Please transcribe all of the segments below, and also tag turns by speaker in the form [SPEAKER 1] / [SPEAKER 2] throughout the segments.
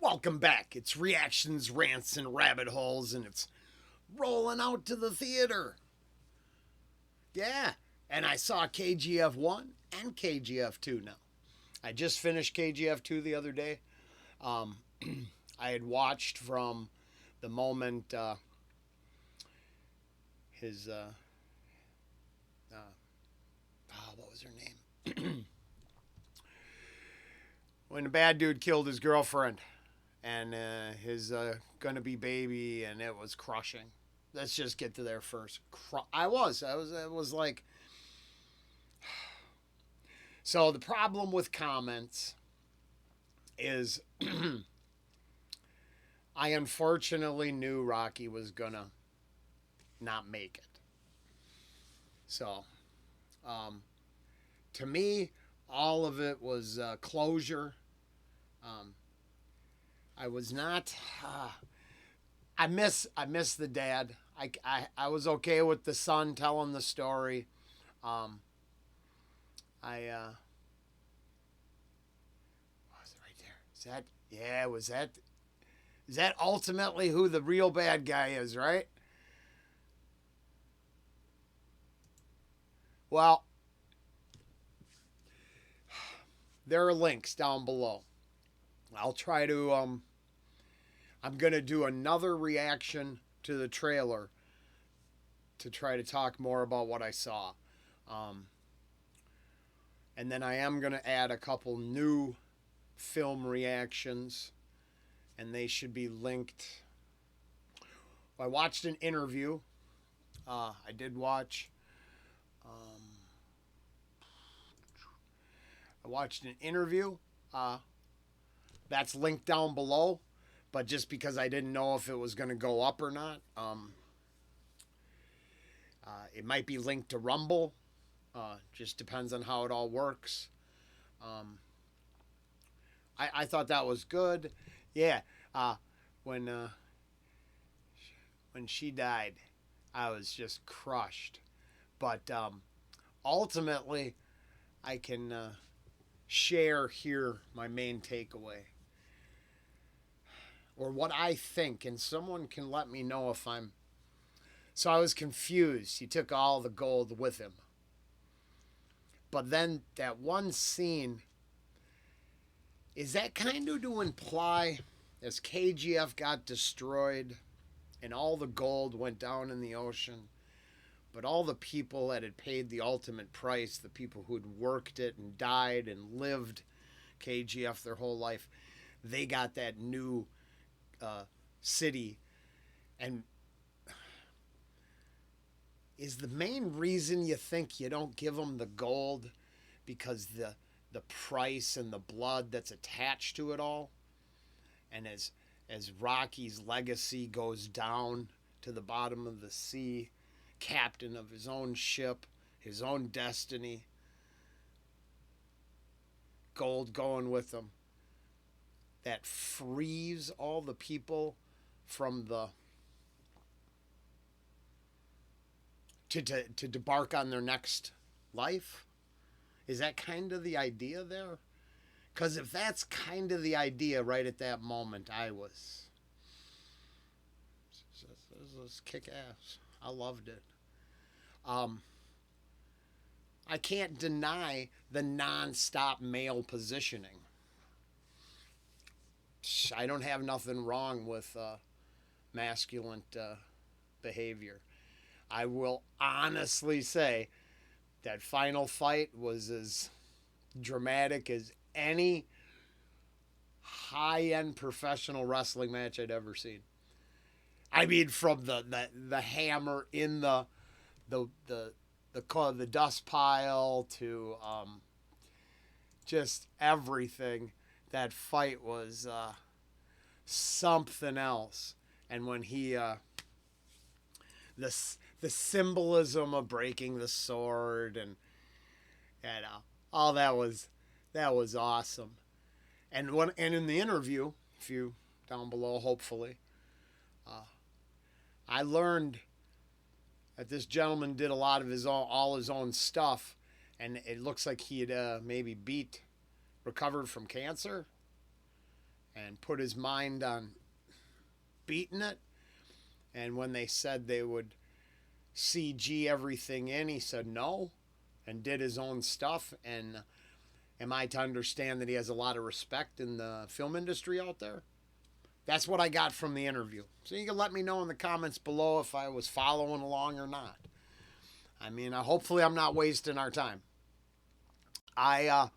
[SPEAKER 1] Welcome back. It's reactions, rants, and rabbit holes, and it's rolling out to the theater. Yeah, and I saw KGF-1 and KGF-2 now. I just finished KGF-2 the other day. Um, I had watched from the moment his, what was her name? When the bad dude killed his girlfriend and his gonna be baby, and it was crushing. Let's just get to there first. It was like. So the problem with comments is I unfortunately knew Rocky was gonna not make it. So, to me, all of it was closure. Um, I was not. I miss the dad. I was okay with the son telling the story. Um, I what was it right there? Is that yeah? Was that is that ultimately who the real bad guy is? Right. Well, there are links down below. I'll try to. I'm gonna do another reaction to the trailer to try to talk more about what I saw. Um, and then I am going to add a couple new film reactions, and they should be linked. I watched an interview. I did watch. Um, I watched an interview. That's linked down below, but just because I didn't know if it was going to go up or not, it might be linked to Rumble. Just depends on how it all works. Um, I thought that was good. Yeah. When when she died, I was just crushed. But ultimately, I can share here my main takeaway or what I think, and someone can let me know if I'm. So I was confused. He took all the gold with him. But then that one scene, is that kind of to imply as KGF got destroyed and all the gold went down in the ocean, but all the people that had paid the ultimate price, the people who'd worked it and died and lived KGF their whole life, they got that new city. And is the main reason you think you don't give them the gold because the price and the blood that's attached to it all? And as Rocky's legacy goes down to the bottom of the sea, captain of his own ship, his own destiny, gold going with him, that frees all the people from the to debark on their next life? Is that kind of the idea there? Because if that's kind of the idea right at that moment, I was. This was kick ass. I loved it. Um, I can't deny the non-stop male positioning. I don't have nothing wrong with masculine behavior. I will honestly say that final fight was as dramatic as any high-end professional wrestling match I'd ever seen. I mean, from the hammer in the dust pile to just everything. That fight was something else. And when he the symbolism of breaking the sword and all that was awesome. And in the interview, if you down below, hopefully, I learned that this gentleman did a lot of all his own stuff, and it looks like he had maybe recovered from cancer, and put his mind on beating it. And when they said they would CG everything in, he said no and did his own stuff. And am I to understand that he has a lot of respect in the film industry out there? That's what I got from the interview. So you can let me know in the comments below if I was following along or not. I mean, hopefully I'm not wasting our time. I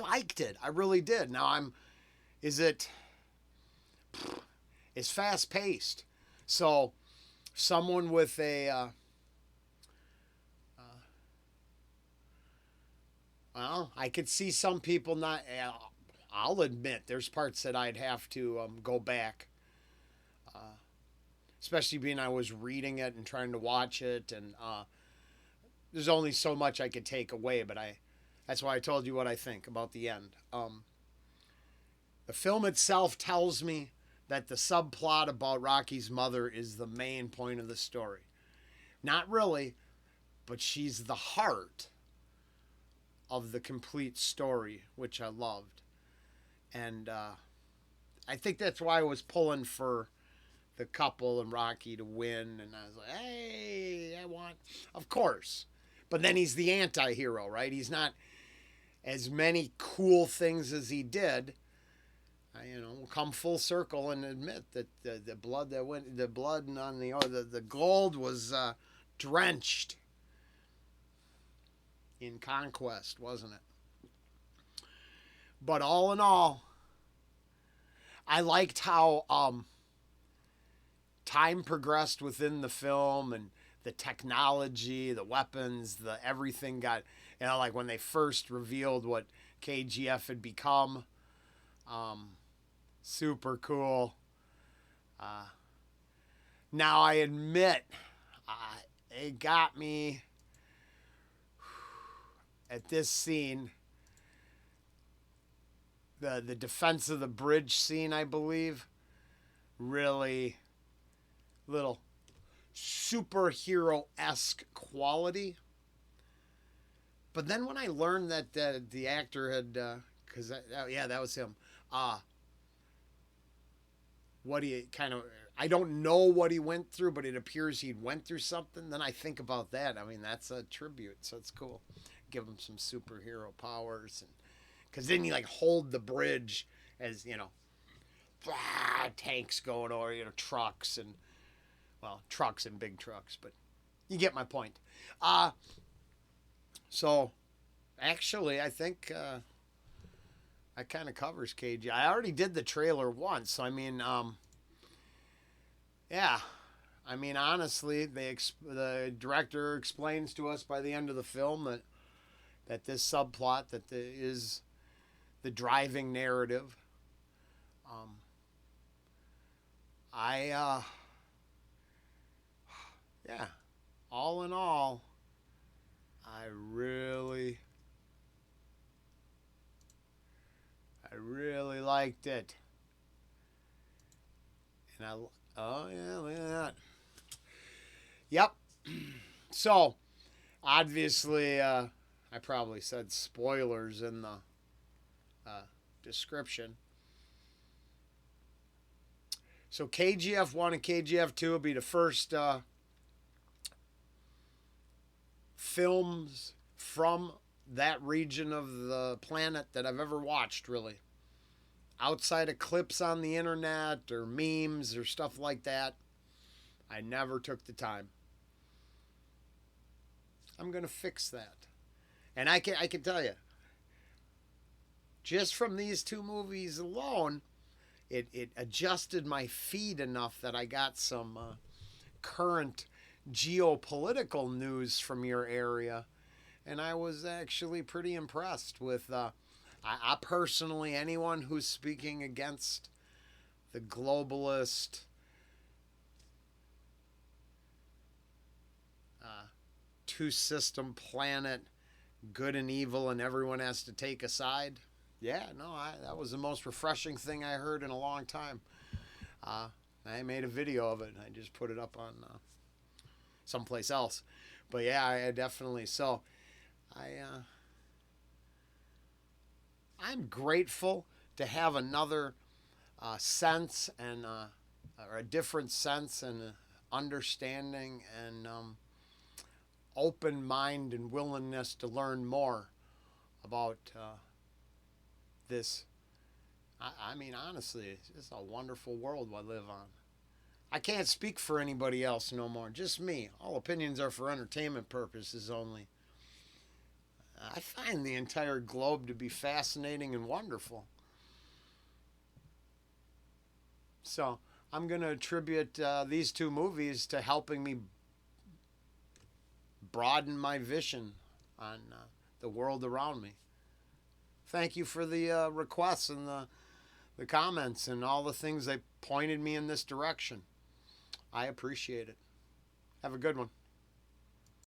[SPEAKER 1] liked it. I really did. Now it's fast paced. So someone with well, I could see some people not. I'll admit there's parts that I'd have to go back, especially being I was reading it and trying to watch it, and there's only so much I could take away. But that's why I told you what I think about the end. The film itself tells me that the subplot about Rocky's mother is the main point of the story. Not really, but she's the heart of the complete story, which I loved. And I think that's why I was pulling for the couple and Rocky to win. And I was like, hey, I want, of course. But then he's the anti-hero, right? He's not as many cool things as he did. We'll come full circle and admit that the blood on the gold was drenched in conquest, wasn't it? But all in all, I liked how time progressed within the film and the technology, the weapons, the everything got, like when they first revealed what KGF had become. Super cool. Now I admit, it got me at this scene. The defense of the bridge scene, I believe, really little superhero-esque quality. But then when I learned that the actor had, that was him. What he kind of, I don't know what he went through, but it appears he went through something. Then I think about that. I mean, that's a tribute, so it's cool. Give him some superhero powers, and because then you hold the bridge as tanks going over, trucks and trucks and big trucks, but you get my point. So actually, I think that kind of covers KG. I already did the trailer once, so I mean, yeah. I mean, honestly, the director explains to us by the end of the film that this subplot is the driving narrative. Yeah. All in all, I really liked it. And look at that. Yep. So, obviously, I probably said spoilers in the description. So KGF-1 and KGF-2 will be the first films from that region of the planet that I've ever watched, really. Outside of clips on the internet or memes or stuff like that, I never took the time. I'm going to fix that. And I can tell you, just from these two movies alone, it adjusted my feed enough that I got some current geopolitical news from your area. And I was actually pretty impressed with, I personally, anyone who's speaking against the globalist two-system planet, good and evil, and everyone has to take a side. Yeah, no, that was the most refreshing thing I heard in a long time. I made a video of it, and I just put it up on someplace else. But yeah, I definitely, so I'm grateful to have another sense and or a different sense and understanding and open mind and willingness to learn more about this. I mean, honestly, it's a wonderful world we live on. I can't speak for anybody else no more. Just me. All opinions are for entertainment purposes only. I find the entire globe to be fascinating and wonderful. So I'm going to attribute these two movies to helping me broaden my vision on the world around me. Thank you for the requests and the comments and all the things they pointed me in this direction. I appreciate it. Have a good one.